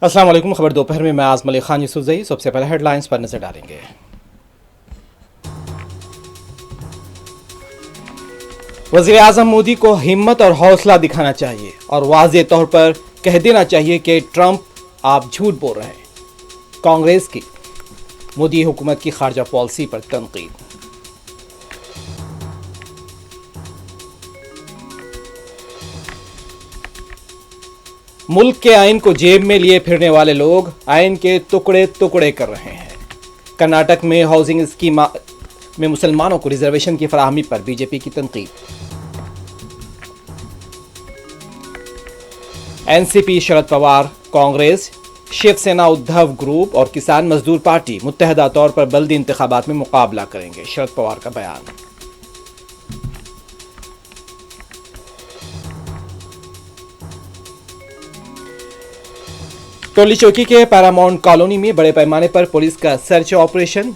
अस्सलाम वालेकुम। खबर दोपहर में मैं आज़म अली खान यूसुफजई। सबसे पहले हेडलाइंस पर नजर डालेंगे। वज़ीर आज़म मोदी को हिम्मत और हौसला दिखाना चाहिए और वाज़ेह तौर पर कह देना चाहिए कि ट्रंप आप झूठ बोल रहे हैं। कांग्रेस की मोदी हुकूमत की खारजा पॉलिसी पर तनकीद। मुल्क के आइन को जेब में लिए फिरने वाले लोग आइन के टुकड़े टुकड़े कर रहे हैं। कर्नाटक में हाउसिंग स्कीम में मुसलमानों को रिजर्वेशन की फराहमी पर बीजेपी की तनकीद। एनसीपी, शरद पवार, कांग्रेस, शिवसेना, उद्धव ग्रुप और किसान मजदूर पार्टी मुत्तहदा तौर पर बल्दी इंतखाबात में मुकाबला करेंगे। शरद पवार का बयान। टोली चौकी के पैरामाउंट कॉलोनी में बड़े पैमाने पर पुलिस का search operation.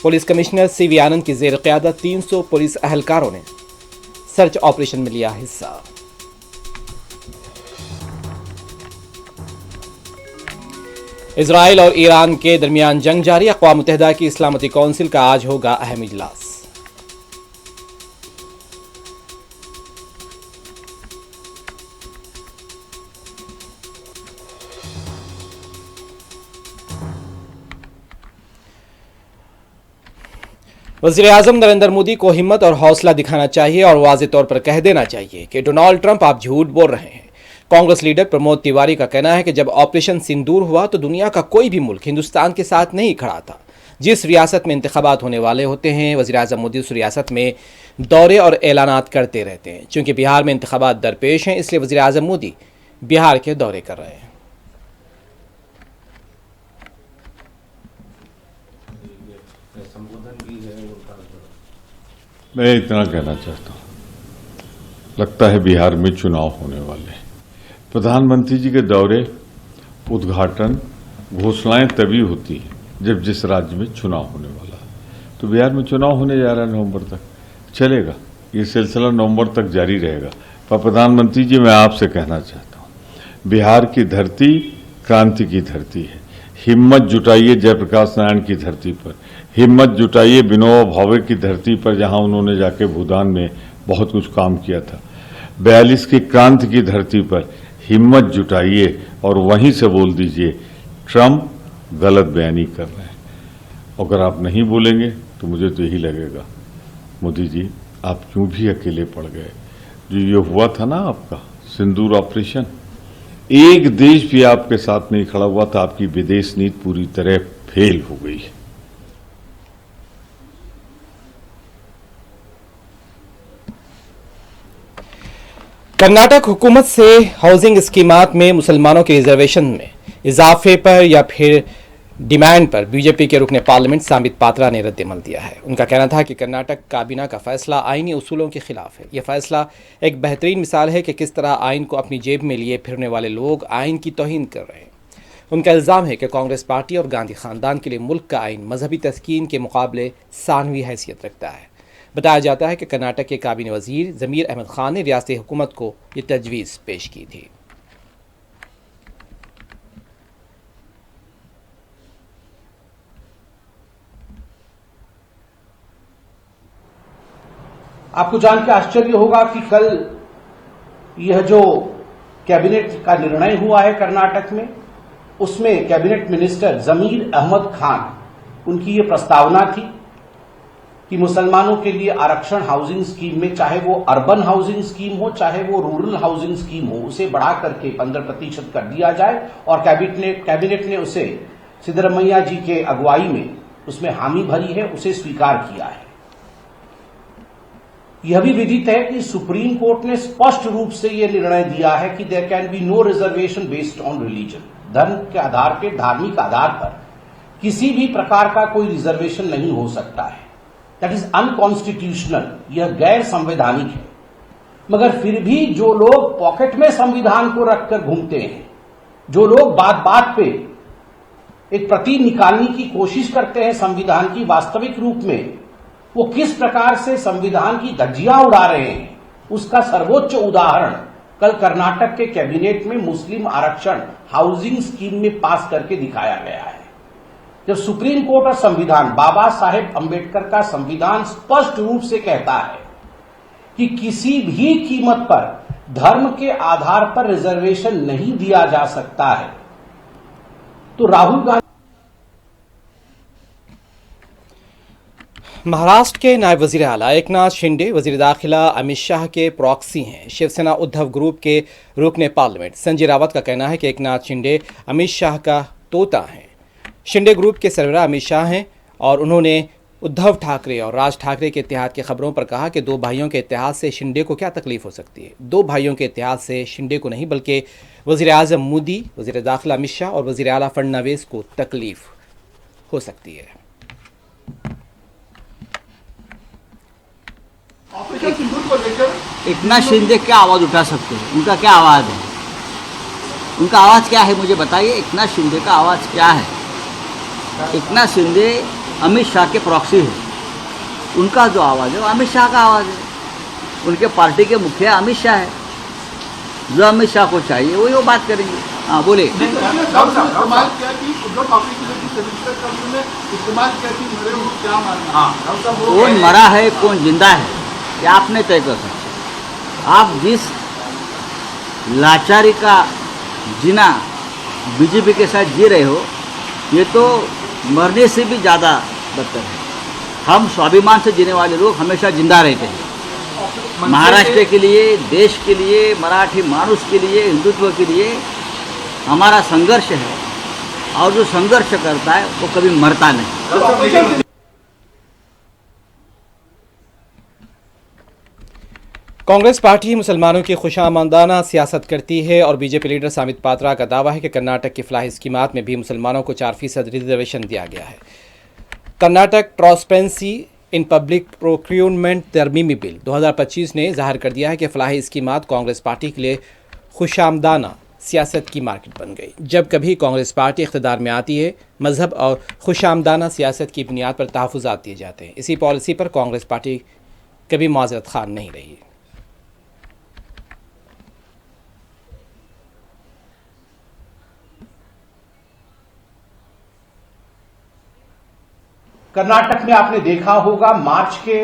Police commissioner C V Anand की जेर क़यादत 300 पुलिस अहलकारों ने सर्च ऑपरेशन में लिया हिस्सा। इजराइल और ईरान के दरमियान जंग जारी। अक़वाम मुत्तहिदा की इस्लामती कौंसिल का आज होगा अहम इजलास। वज़ीर आज़म नरेंद्र मोदी को हिम्मत और हौसला दिखाना चाहिए और वाज़ेह तौर पर कह देना चाहिए कि डोनाल्ड ट्रंप आप झूठ बोल रहे हैं। कांग्रेस लीडर प्रमोद तिवारी का कहना है कि जब ऑपरेशन सिंदूर हुआ तो दुनिया का कोई भी मुल्क हिंदुस्तान के साथ नहीं खड़ा था। जिस रियासत में इंतखाबात होने वाले होते हैं वज़ीर आज़म मोदी उस रियासत में दौरे और ऐलानात करते रहते हैं। चूंकि बिहार में इंतखाबात दरपेश हैं इसलिए वज़ीर आज़म मोदी बिहार के दौरे कर रहे हैं। मैं इतना कहना चाहता हूँ, लगता है बिहार में चुनाव होने वाले हैं। प्रधानमंत्री जी के दौरे, उद्घाटन, घोषणाएं तभी होती हैं जब जिस राज्य में चुनाव होने वाला है। तो बिहार में चुनाव होने जा रहा है, नवंबर तक चलेगा ये सिलसिला, नवंबर तक जारी रहेगा। पर प्रधानमंत्री जी, मैं आपसे कहना चाहता हूँ, बिहार की धरती क्रांति की धरती है। हिम्मत जुटाइए जयप्रकाश नारायण की धरती पर, हिम्मत जुटाइए विनोबा भावे की धरती पर, जहां उन्होंने जाके भूदान में बहुत कुछ काम किया था। 42 की क्रांति की धरती पर हिम्मत जुटाइए और वहीं से बोल दीजिए ट्रंप गलत बयानी कर रहे हैं। अगर आप नहीं बोलेंगे तो मुझे तो यही लगेगा, मोदी जी आप क्यों भी अकेले पड़ गए। जो ये हुआ था ना आपका सिंदूर ऑपरेशन, एक देश भी आपके साथ नहीं खड़ा हुआ था। आपकी विदेश नीति पूरी तरह फेल हो गई है। कर्नाटक हुकूमत से हाउसिंग स्कीमात में मुसलमानों के रिजर्वेशन में इजाफे पर या फिर डिमांड पर बीजेपी के रुकने पार्लियामेंट सांबित पात्रा ने रद्द-ए-अमल दिया है। उनका कहना था कि कर्नाटक काबीना का फैसला आईनी उसूलों के खिलाफ है। यह फैसला एक बेहतरीन मिसाल है कि किस तरह आइन को अपनी जेब में लिए फिरने वाले लोग आइन की तौहीन कर रहे हैं। उनका इल्ज़ाम है कि कांग्रेस पार्टी और गांधी खानदान के लिए मुल्क का आइन मजहबी तस्कीन के मुकाबले सानवी हैसियत रखता है। बताया जाता है कि कर्नाटक के काबीना वजीर ज़मीर अहमद खान ने रियासती हुकूमत को ये तजवीज़ पेश की थी। आपको जान के आश्चर्य होगा कि कल यह जो कैबिनेट का निर्णय हुआ है कर्नाटक में, उसमें कैबिनेट मिनिस्टर ज़मीर अहमद खान, उनकी ये प्रस्तावना थी कि मुसलमानों के लिए आरक्षण हाउसिंग स्कीम में, चाहे वो अर्बन हाउसिंग स्कीम हो चाहे वो रूरल हाउसिंग स्कीम हो, उसे बढ़ा करके 15% कर दिया जाए। और कैबिनेट ने उसे सिद्धरमैया जी के अगुवाई में उसमें हामी भरी है, उसे स्वीकार किया है। यह भी विदित है कि सुप्रीम कोर्ट ने स्पष्ट रूप से यह निर्णय दिया है कि there can be no reservation based on religion. धर्म के आधार पर, धार्मिक आधार पर किसी भी प्रकार का कोई रिजर्वेशन नहीं हो सकता है। दैट इज अनकॉन्स्टिट्यूशनल, यह गैर संवैधानिक है। मगर फिर भी जो लोग पॉकेट में संविधान को रखकर घूमते हैं, जो लोग बात बात पे एक प्रति निकालने की कोशिश करते हैं संविधान की, वास्तविक रूप में वो किस प्रकार से संविधान की धज्जियां उड़ा रहे हैं, उसका सर्वोच्च उदाहरण कल कर्नाटक के कैबिनेट में मुस्लिम आरक्षण हाउसिंग स्कीम में पास करके दिखाया गया है। जब सुप्रीम कोर्ट और संविधान, बाबा साहेब अंबेडकर का संविधान स्पष्ट रूप से कहता है कि किसी भी कीमत पर धर्म के आधार पर रिजर्वेशन नहीं दिया जा सकता है, तो राहुल गांधी महाराष्ट्र के नायब वजीर आला एकनाथ शिंदे वजीर दाखिला अमित शाह के प्रॉक्सी हैं। शिवसेना उद्धव ग्रुप के रुकने पार्लियामेंट संजय रावत का कहना है कि एकनाथ शिंदे अमित शाह का तोता हैं। शिंदे ग्रुप के सरबराह अमित शाह हैं और उन्होंने उद्धव ठाकरे और राज ठाकरे के इत्तेहाद की खबरों पर कहा कि दो भाइयों के इत्तेहाद से शिंदे को क्या तकलीफ हो सकती है। दो भाइयों के इत्तेहाद से शिंदे को नहीं बल्कि वजीर आजम मोदी, वजीर दाखिला अमित शाह और वजीर आला फडणवीस को तकलीफ हो सकती है। ऑपरेशन सिंदूर को लेकर एकनाथ शिंदे क्या आवाज उठा सकते हैं? उनका क्या आवाज है? उनका आवाज क्या है मुझे बताइए। एकनाथ शिंदे का आवाज क्या है? एकनाथ शिंदे अमित शाह के प्रॉक्सी है। उनका जो आवाज है वो अमित शाह का आवाज है। उनके पार्टी के मुखिया अमित शाह है। जो अमित शाह को चाहिए वही वो बात करेंगे। हाँ बोले। इस्तेमाल किया कि उद्धव ठाकरे की जो सेमेस्टर का उन्होंने इस्तेमाल किया कि मरे हुए क्या मारना। कौन मरा है कौन जिंदा है ये आपने तय कर सकते। आप जिस लाचारी का जीना बीजेपी के साथ जी रहे हो ये तो मरने से भी ज़्यादा बदतर है। हम स्वाभिमान से जीने वाले लोग हमेशा जिंदा रहते हैं। महाराष्ट्र के लिए, देश के लिए, मराठी मानुष के लिए, हिंदुत्व के लिए हमारा संघर्ष है और जो संघर्ष करता है वो कभी मरता नहीं। कांग्रेस पार्टी मुसलमानों की खुशामंदाना सियासत करती है और बीजेपी लीडर सामित पात्रा का दावा है कि कर्नाटक की फलाही स्कीमात में भी मुसलमानों को 4% रिजर्वेशन दिया गया है। Karnataka transparency in public procurement तरमीमी बिल 2025 ने जाहिर कर दिया है कि फलाही स्कीमात कांग्रेस पार्टी के लिए खुशामदाना सियासत की मार्केट बन गई। जब कभी कांग्रेस पार्टी इख्तिदार में आती है, मजहब और खुशामदाना सियासत की बुनियाद पर तहफ़्फ़ुज़ात दिए जाते हैं। इसी पॉलिसी पर कांग्रेस पार्टी कभी माजरत खान नहीं रही। कर्नाटक में आपने देखा होगा मार्च के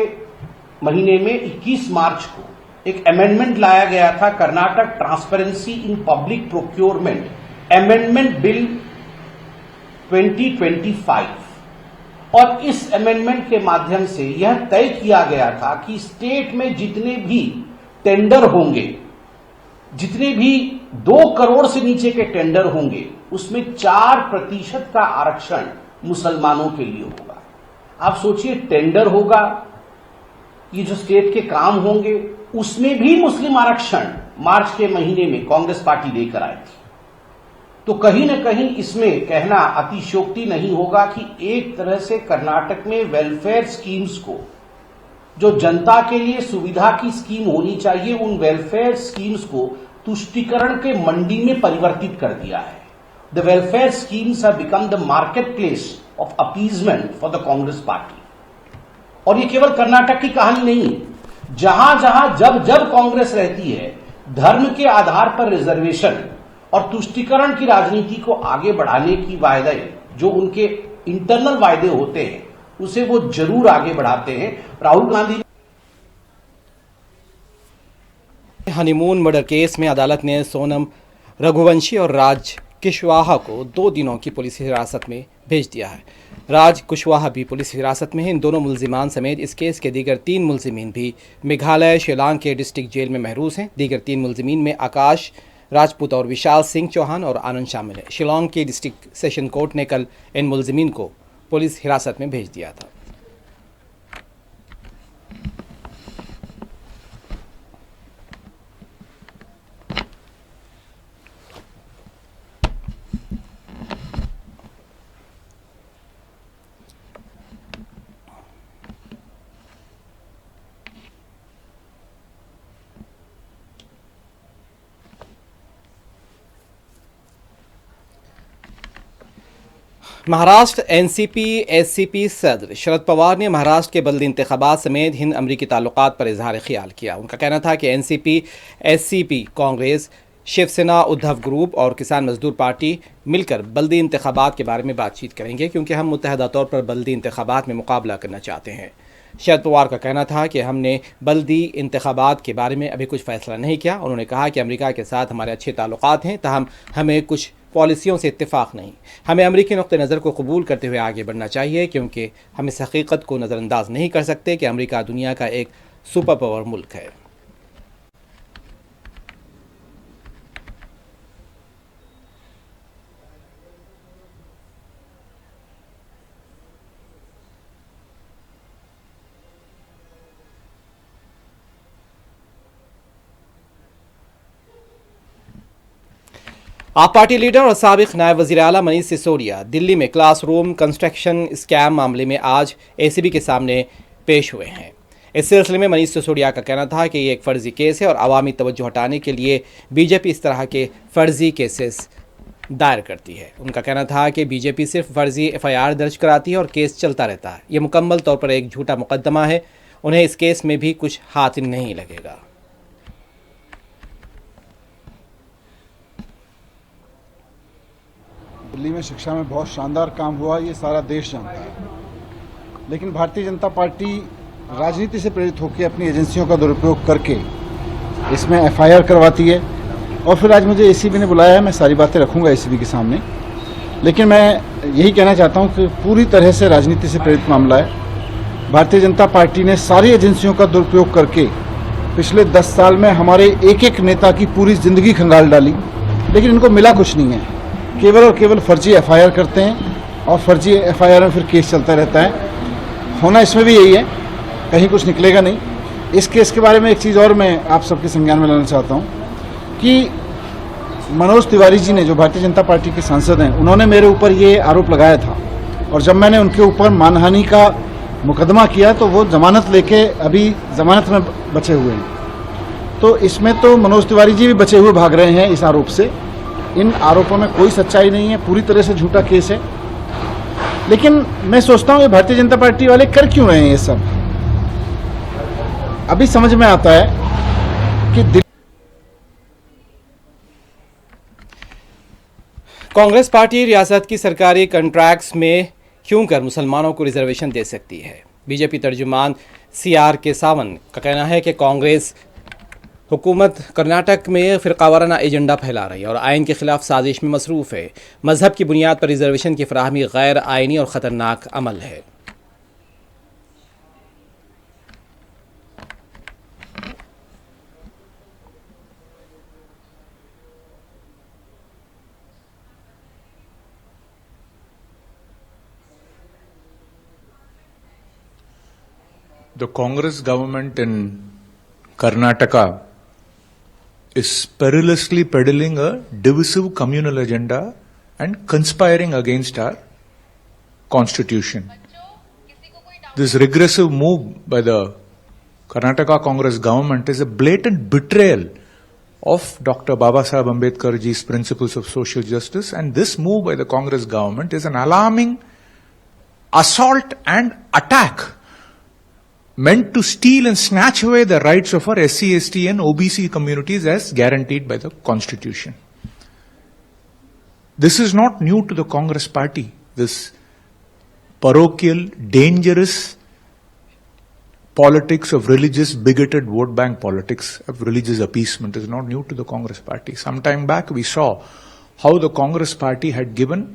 महीने में 21 मार्च को एक अमेंडमेंट लाया गया था, Karnataka transparency in public procurement amendment bill 2025। और इस अमेंडमेंट के माध्यम से यह तय किया गया था कि स्टेट में जितने भी टेंडर होंगे, जितने भी 2 करोड़ से नीचे के टेंडर होंगे, उसमें 4% का आरक्षण मुसलमानों के लिए होगा। आप सोचिए, टेंडर होगा, ये जो स्टेट के काम होंगे, उसमें भी मुस्लिम आरक्षण मार्च के महीने में कांग्रेस पार्टी लेकर आई थी। तो कहीं न कहीं इसमें कहना अतिशयोक्ति नहीं होगा कि एक तरह से कर्नाटक में वेलफेयर स्कीम्स को, जो जनता के लिए सुविधा की स्कीम होनी चाहिए, उन वेलफेयर स्कीम्स को तुष्टीकरण के मंडी में परिवर्तित कर दिया है। The welfare schemes have become the market place of appeasement for the Congress party. और ये केवल कर्नाटक की कहानी नहीं है। जहां जहां जब जब कांग्रेस रहती है, धर्म के आधार पर रिजर्वेशन और तुष्टीकरण की राजनीति को आगे बढ़ाने की वायदे, जो उनके इंटरनल वायदे होते हैं, उसे वो जरूर आगे बढ़ाते हैं। Rahul Gandhi honeymoon murder case में अदालत ने सोनम रघुवंशी और राज कुशवाहा को 2 दिनों की पुलिस हिरासत में भेज दिया है। राज कुशवाहा भी पुलिस हिरासत में हैं। इन दोनों मुलजिमान समेत इस केस के दीगर 3 मुलजिमीन भी मेघालय शिलांग के डिस्ट्रिक्ट जेल में महरूस हैं। दीगर 3 मुलजिमीन में आकाश राजपूत और विशाल सिंह चौहान और आनंद शामिल है। शिलांग के डिस्ट्रिक्ट सेशन कोर्ट ने कल इन मुलजिमीन को पुलिस हिरासत में भेज दिया था। महाराष्ट्र एनसीपी एससीपी सदर शरद पवार ने महाराष्ट्र के बल्दी इंतखाबात समेत हिंद अमरीकी ताल्लुकात पर इजहार ख्याल किया। उनका कहना था कि NCP SCP Congress Shiv Sena Uddhav group और किसान मजदूर पार्टी मिलकर बल्दी इंतखाबात के बारे में बातचीत करेंगे, क्योंकि हम मुत्तहदा तौर पर बल्दी इंतखाबात में मुकाबला करना चाहते हैं। शरद पवार का कहना था कि हमने बल्दी इंतखाबात के बारे में अभी कुछ फैसला नहीं किया। उन्होंने कहा कि अमेरिका के साथ हमारे अच्छे ताल्लुकात हैं, तहम हमें कुछ पॉलिसियों से इत्तेफाक नहीं, हमें अमेरिकी नुक्ते नज़र को कबूल करते हुए आगे बढ़ना चाहिए, क्योंकि हम इस हकीकत को नज़रअंदाज नहीं कर सकते कि अमेरिका दुनिया का एक सुपर पावर मुल्क है। आप पार्टी लीडर और साबिक नायब वज़ीर आला मनीष सिसोदिया दिल्ली में क्लासरूम कंस्ट्रक्शन स्कैम मामले में आज एसीबी के सामने पेश हुए हैं। इस सिलसिले में मनीष सिसोदिया का कहना था कि ये एक फर्जी केस है और अवामी तवज्जो हटाने के लिए बीजेपी इस तरह के फर्जी केसेस दायर करती है। उनका कहना था कि बीजेपी सिर्फ फर्जी एफआईआर दर्ज कराती है और केस चलता रहता है। ये मुकम्मल तौर पर एक झूठा मुकदमा है, उन्हें इस केस में भी कुछ हाथ नहीं लगेगा। दिल्ली में शिक्षा में बहुत शानदार काम हुआ, ये सारा देश जानता है। लेकिन भारतीय जनता पार्टी राजनीति से प्रेरित होकर अपनी एजेंसियों का दुरुपयोग करके इसमें एफआईआर करवाती है और फिर आज मुझे एसीबी ने बुलाया है। मैं सारी बातें रखूंगा एसीबी के सामने, लेकिन मैं यही कहना चाहता हूं कि पूरी तरह से राजनीति से प्रेरित मामला है। भारतीय जनता पार्टी ने सारी एजेंसियों का दुरुपयोग करके पिछले 10 साल में हमारे एक एक नेता की पूरी जिंदगी खंगाल डाली, लेकिन इनको मिला कुछ नहीं है। केवल और केवल फर्जी एफआईआर करते हैं और फर्जी एफआईआर में फिर केस चलता रहता है। होना इसमें भी यही है, कहीं कुछ निकलेगा नहीं। इस केस के बारे में एक चीज़ और मैं आप सबके संज्ञान में लाना चाहता हूं कि मनोज तिवारी जी ने, जो भारतीय जनता पार्टी के सांसद हैं, उन्होंने मेरे ऊपर ये आरोप लगाया था और जब मैंने उनके ऊपर मानहानि का मुकदमा किया तो वो जमानत लेके अभी जमानत में बचे हुए हैं। तो इसमें तो मनोज तिवारी जी भी बचे हुए भाग रहे हैं इस आरोप से। इन आरोपों में कोई सच्चाई नहीं है, पूरी तरह से झूठा केस है। लेकिन मैं सोचता हूं ये भारतीय जनता पार्टी वाले कर क्यों रहे हैं ये सब, अभी समझ में आता है कि कांग्रेस पार्टी रियासत की सरकारी कॉन्ट्रैक्ट्स में क्यों कर मुसलमानों को रिजर्वेशन दे सकती है। बीजेपी तर्जुमान CR केसावन का कहना है कि कांग्रेस हुकूमत कर्नाटक में फ़िरकावाराना एजेंडा फैला रही है और आइन के खिलाफ साजिश में मसरूफ़ है। मजहब की बुनियाद पर रिजर्वेशन की फराहमी गैर आइनी और ख़तरनाक अमल है। The Congress government in Karnataka is perilously peddling a divisive communal agenda and conspiring against our constitution. This regressive move by the Karnataka Congress government is a blatant betrayal of Dr. Babasaheb Ambedkar ji's principles of social justice, and this move by the Congress government is an alarming assault and attack meant to steal and snatch away the rights of our SC, ST and OBC communities as guaranteed by the Constitution. This is not new to the Congress party. This parochial, dangerous politics of religious, bigoted vote bank politics, of religious appeasement is not new to the Congress party. Some time back we saw how the Congress party had given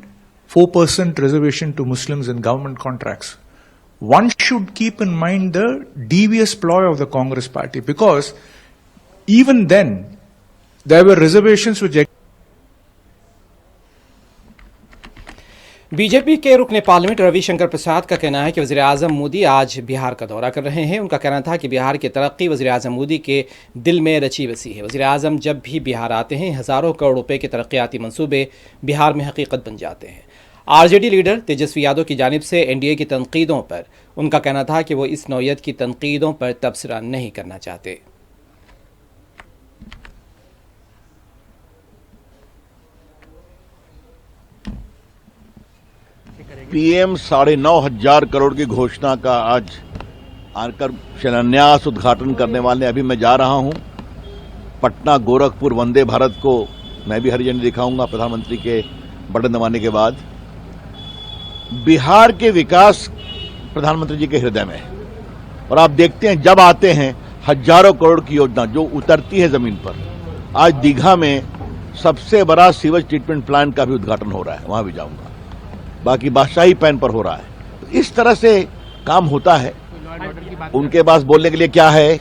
4% reservation to Muslims in government contracts. One should keep in mind the devious ploy of the Congress party, because even then there were reservations which BJP के रुकने parliament Ravishankar प्रसाद का कहना है कि वज़ीर आज़म मोदी आज बिहार का दौरा कर रहे हैं। उनका कहना था कि बिहार की तरक्की वज़ीर आज़म मोदी के दिल में रची बसी है। वज़ीर आज़म जब भी बिहार आते हैं हज़ारों करोड़ रुपए के तरक्याती मंसूबे बिहार में हकीकत बन जाते हैं। आरजेडी लीडर तेजस्वी यादव की जानिब से एनडीए की तनकीदों पर उनका कहना था कि वो इस नौयत की तनकीदों पर तबसरा नहीं करना चाहते। पीएम 9,500 करोड़ की घोषणा का आज आकर शिलान्यास उद्घाटन करने वाले अभी मैं जा रहा हूं पटना गोरखपुर वंदे भारत को मैं भी हरी झंडी दिखाऊंगा प्रधानमंत्री के बटन दबाने के बाद। बिहार के विकास प्रधानमंत्री जी के हृदय में है और आप देखते हैं जब आते हैं हजारों करोड़ की योजना जो उतरती है जमीन पर। आज दीघा में सबसे बड़ा सीवेज ट्रीटमेंट प्लांट का भी उद्घाटन हो रहा है, वहां भी जाऊंगा। बाकी बादशाही पैन पर हो रहा है। तो इस तरह से काम होता है। उनके पास बोलने के लिए क्या है,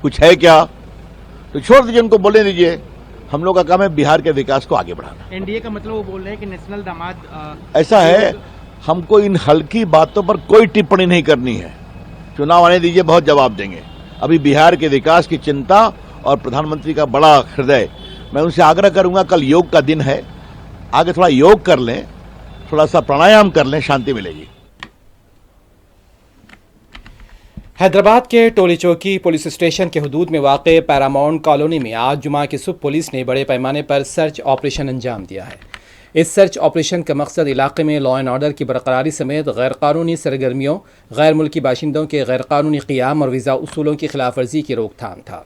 कुछ है क्या, तो छोड़ दीजिए, उनको बोलने दीजिए। हम लोग का काम है बिहार के विकास को आगे बढ़ाना। एनडीए का मतलब वो बोल रहे हैं कि नेशनल दामाद ऐसा है, हमको इन हल्की बातों पर कोई टिप्पणी नहीं करनी है। चुनाव आने दीजिए, बहुत जवाब देंगे। अभी बिहार के विकास की चिंता और प्रधानमंत्री का बड़ा हृदय, मैं उनसे आग्रह करूंगा, कल योग का दिन है, आगे थोड़ा योग कर लें, थोड़ा सा प्राणायाम कर लें, शांति मिलेगी। हैदराबाद के टोली चौकी पुलिस स्टेशन के हुदूद में वाक़ पैरामाउंट कॉलोनी में आज जुमा की सुबह पुलिस ने बड़े पैमाने पर सर्च ऑपरेशन अंजाम दिया है। इस सर्च ऑपरेशन का मकसद इलाके में लॉ एंड ऑर्डर की बरकरारी समेत गैरकानूनी सरगर्मियों, गैर मुल्की बाशिंदों के गैरकानूनी क़ियाम और वीज़ा उसूलों की खिलाफ वर्जी की रोकथाम था।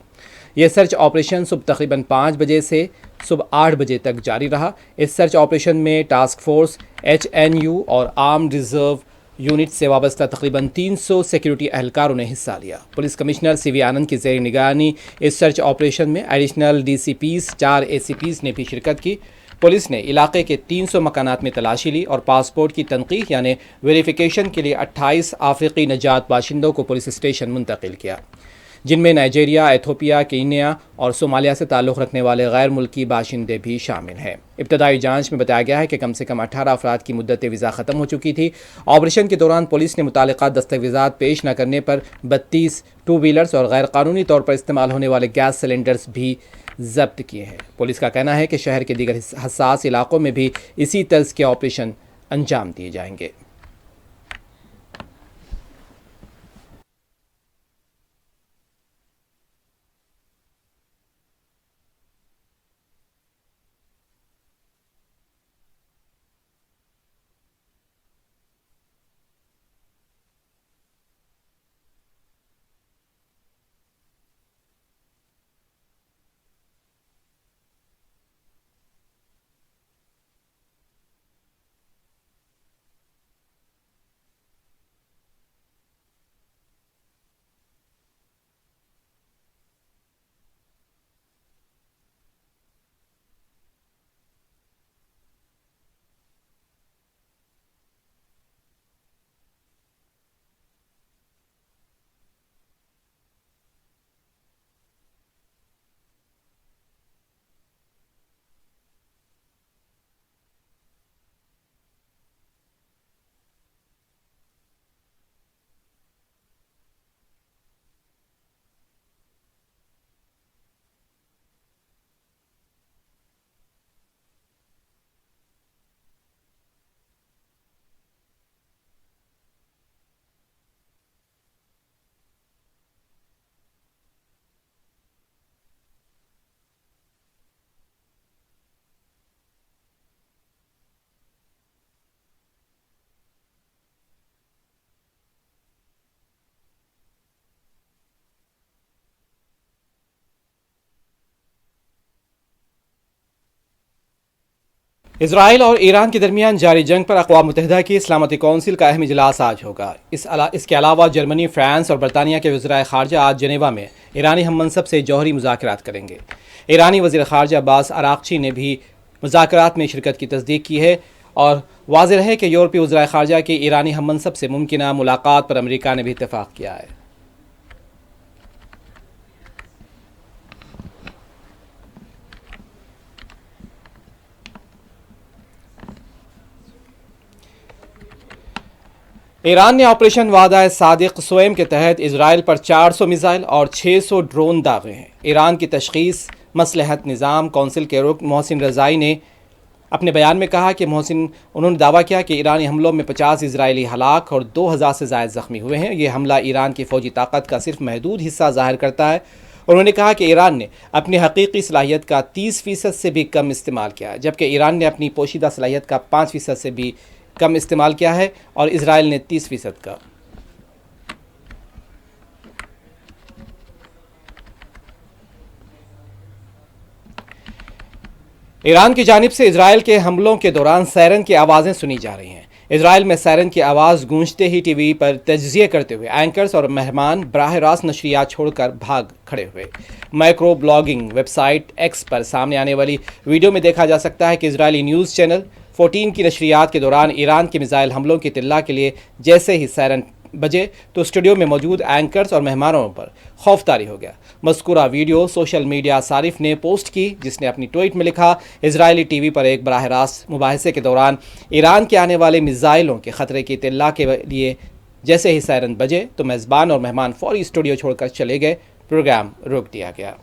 यह सर्च ऑपरेशन सुबह तकरीबन 5 बजे से सुबह 8 बजे तक जारी रहा। इस सर्च ऑपरेशन में टास्क फोर्स, HNU और आर्म्ड रिजर्व यूनिट से वाबस्ता तकरीबन 300 सिक्योरिटी एहलकारों ने हिस्सा लिया। पुलिस कमिश्नर CV आनंद की ज़ेर निगरानी इस सर्च ऑपरेशन में एडिशनल DCPs, 4 ACPs ने भी शिरकत की। पुलिस ने इलाके के 300 मकानात में तलाशी ली और पासपोर्ट की तनकीह यानी वेरिफिकेशन के लिए 28 अफ्रीकी नजात बाशिंदों को पुलिस स्टेशन मुंतकिल किया, जिनमें नाइजीरिया, एथोपिया, कीनिया और सोमालिया से ताल्लुक़ रखने वाले गैर मुल्की बाशिंदे भी शामिल हैं। इब्तदाई जांच में बताया गया है कि कम से कम 18 अफराद की मुद्दत वीज़ा ख़त्म हो चुकी थी। ऑपरेशन के दौरान पुलिस ने मुतालिका दस्तावेज़ात पेश न करने पर 32 टू व्हीलर्स और गैर कानूनी तौर पर इस्तेमाल होने वाले गैस सिलेंडर्स भी जब्त किए हैं। पुलिस का कहना है कि शहर के दीगर हसास इलाकों में भी इसी तर्ज के ऑपरेशन अंजाम दिए जाएंगे। इसराइल और ईरान के दरमियान जारी जंग पर अक़वाम मुत्तहिदा की सलामती कौंसिल का अहम इजलास आज होगा। इसके अलावा जर्मनी, फ्रांस और बरतानिया के वज़ीर ख़ारजा आज जनेवा में ईरानी हम मनसब से जौहरी मुज़ाकरात करेंगे। ईरानी वज़ीर ख़ारजा अब्बास अराक़ची ने भी मुज़ाकरात में शिरकत की तस्दीक की है और वाज़ेह है कि यूरोपीय वज़ीर ख़ारजा के ईरानी हम मनसब से मुमकिना मुलाकात पर अमरीका ने भी इत्तफ़ाक़ किया है। ईरान ने ऑपरेशन वादा सादिक स्वयं के तहत इसराइल पर 400 मिसाइल और 600 ड्रोन दागे हैं। ईरान की तशख़ीस मसलहत निज़ाम कौंसिल के रुकन मोहसिन रज़ाई ने अपने बयान में कहा कि उन्होंने दावा किया कि ईरानी हमलों में 50 इजरायली हलाक और 2000 से ज़ायद ज़ख्मी हुए हैं। ये हमला ईरान की फ़ौजी ताकत का सिर्फ महदूद हिस्सा ज़ाहिर करता है। उन्होंने कहा कि ईरान ने अपनी हकीकी सलाहियत का 30% से भी कम इस्तेमाल किया, जबकि ईरान ने अपनी पोशीदा सलाहियत का 5% से भी कम इस्तेमाल किया है और इजराइल ने 30% का। ईरान की जानिब से इजराइल के हमलों के दौरान सायरन की आवाज़ें सुनी जा रही हैं। इजराइल में सायरन की आवाज़ गूंजते ही टीवी पर तज्जिए करते हुए एंकर्स और मेहमान बराह रास्त नशरियात छोड़कर भाग खड़े हुए। माइक्रो ब्लॉगिंग वेबसाइट एक्स पर सामने आने वाली वीडियो में देखा जा सकता है कि इजरायली न्यूज़ चैनल 14 की नशरियात के दौरान ईरान के मिसाइल हमलों की इत्तला के लिए जैसे ही सायरन बजे तो स्टूडियो में मौजूद एंकर्स और मेहमानों पर खौफतारी हो गया। मज़कूरा वीडियो सोशल मीडिया सारिफ ने पोस्ट की, जिसने अपनी ट्वीट में लिखा, इजरायली टीवी पर एक बराह रास्त मुबाहिसे के दौरान ईरान के आने वाले मिसाइलों के ख़तरे की इत्तला के लिए जैसे ही सायरन बजे तो मेज़बान और मेहमान फौरी स्टूडियो छोड़कर चले गए, प्रोग्राम रोक दिया गया।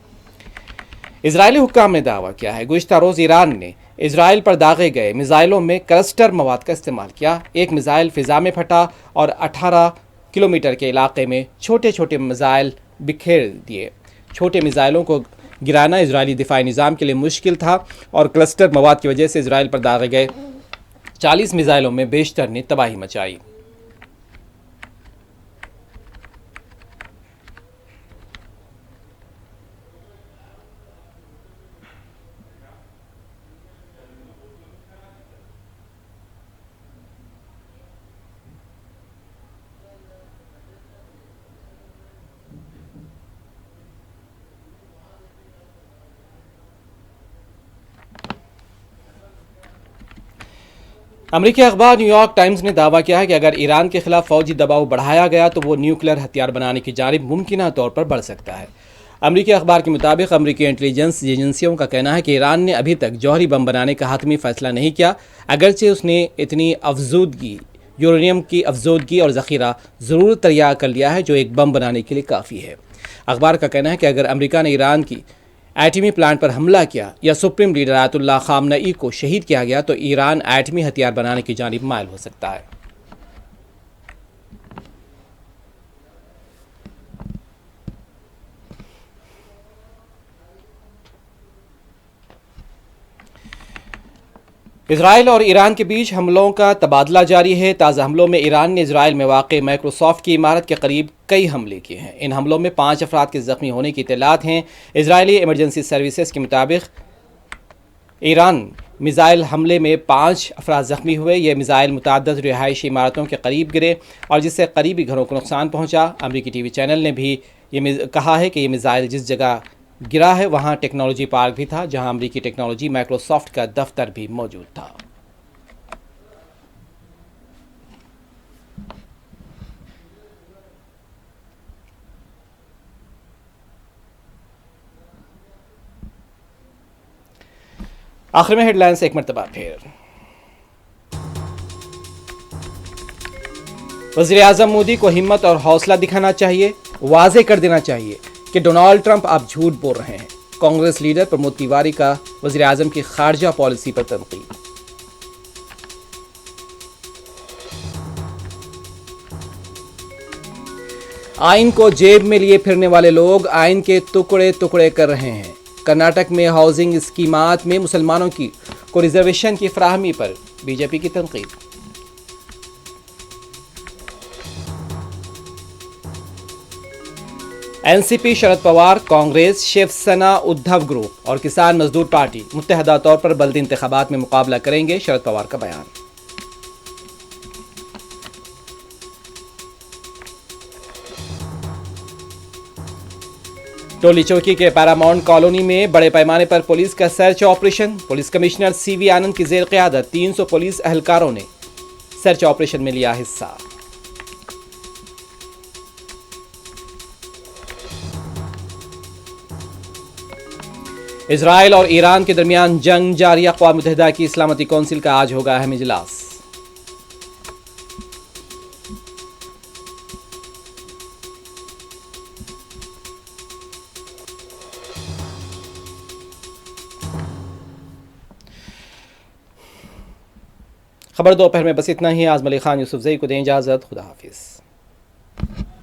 इजरायली हुक्काम ने दावा किया है गुज़िश्ता रोज़ ईरान ने इजराइल पर दागे गए मिसाइलों में क्लस्टर मवाद का इस्तेमाल किया। एक मिसाइल फ़िज़ा में फटा और 18 किलोमीटर के इलाके में छोटे छोटे मिसाइल बिखेर दिए। छोटे मिसाइलों को गिराना इजरायली दिफाई निज़ाम के लिए मुश्किल था और क्लस्टर मवाद की वजह से इजराइल पर दागे गए 40 मिसाइलों में बेशतर ने तबाही मचाई। अमरीकी अखबार न्यूयॉर्क टाइम्स ने दावा किया है कि अगर ईरान के खिलाफ फौजी दबाव बढ़ाया गया तो वो न्यूक्लियर हथियार बनाने की जानिब मुमकिन तौर पर बढ़ सकता है। अमरीकी अखबार के मुताबिक अमरीकी इंटेलिजेंस एजेंसियों का कहना है कि ईरान ने अभी तक जौहरी बम बनाने का हतमी फैसला नहीं किया, अगरचे उसने इतनी अफजूदगी यूरेनियम की अफजूदगी और ज़ख़ीरा ज़रूर तैयार कर लिया है जो एक बम बनाने के लिए काफ़ी है। अखबार का कहना है कि अगर अमरीका ने ईरान की एटमी प्लांट पर हमला किया या सुप्रीम लीडर आयतुल्लाह खामनई को शहीद किया गया तो ईरान एटमी हथियार बनाने की जानिब माइल हो सकता है। इजराइल और ईरान के बीच हमलों का तबादला जारी है। ताज़ा हमलों में ईरान ने इजराइल में वाक़ माइक्रोसॉफ्ट की इमारत के करीब कई हमले किए हैं। इन हमलों में 5 अफराद के ज़ख्मी होने की इत्तलात हैं। इजरायली इमरजेंसी सर्विसेज के मुताबिक ईरान मिसाइल हमले में 5 अफराद ज़ख्मी हुए। ये मिसाइल मुतअद्दिद रिहायशी इमारतों के करीब गिरे और जिससे करीबी घरों को नुकसान पहुँचा। अमरीकी टीवी चैनल ने भी ये कहा है कि ये मिसाइल जिस जगह गिरा है वहाँ टेक्नोलॉजी पार्क भी था, जहाँ अमरीकी टेक्नोलॉजी माइक्रोसॉफ्ट का दफ्तर भी मौजूद था। आखिर में हेडलाइंस एक मरतबा फिर। वज़ीर आज़म मोदी को हिम्मत और हौसला दिखाना चाहिए, वाज़े कर देना चाहिए कि डोनाल्ड ट्रंप आप झूठ बोल रहे हैं। कांग्रेस लीडर प्रमोद तिवारी का वज़ीर आज़म की खारजा पॉलिसी पर तनकीद। आइन को जेब में लिए फिरने वाले लोग आइन के टुकड़े टुकड़े कर रहे हैं। कर्नाटक में हाउसिंग स्कीमात में मुसलमानों को रिजर्वेशन की फराहमी पर बीजेपी की तनकीद। एनसीपी शरद पवार, कांग्रेस, शिवसेना, उद्धव ग्रुप और किसान मजदूर पार्टी मुत्तहदा तौर पर बल्दी इंतखाबात में मुकाबला करेंगे, शरद पवार का बयान। टोली चौकी के पैरामाउंट कॉलोनी में बड़े पैमाने पर पुलिस का search operation. Police commissioner C V Anand की जेर क़यादत 300 पुलिस एहलकारों ने सर्च ऑपरेशन में लिया हिस्सा। इजराइल और ईरान के दरमियान जंग जारी। अक़वाम मुत्तहिदा की सलामती कौंसिल का आज होगा अहम इजलास। खबर दोपहर में बस इतना ही। आज़म अली खान यूसुफ ज़ई को दें इजाज़त। खुदा हाफिज़।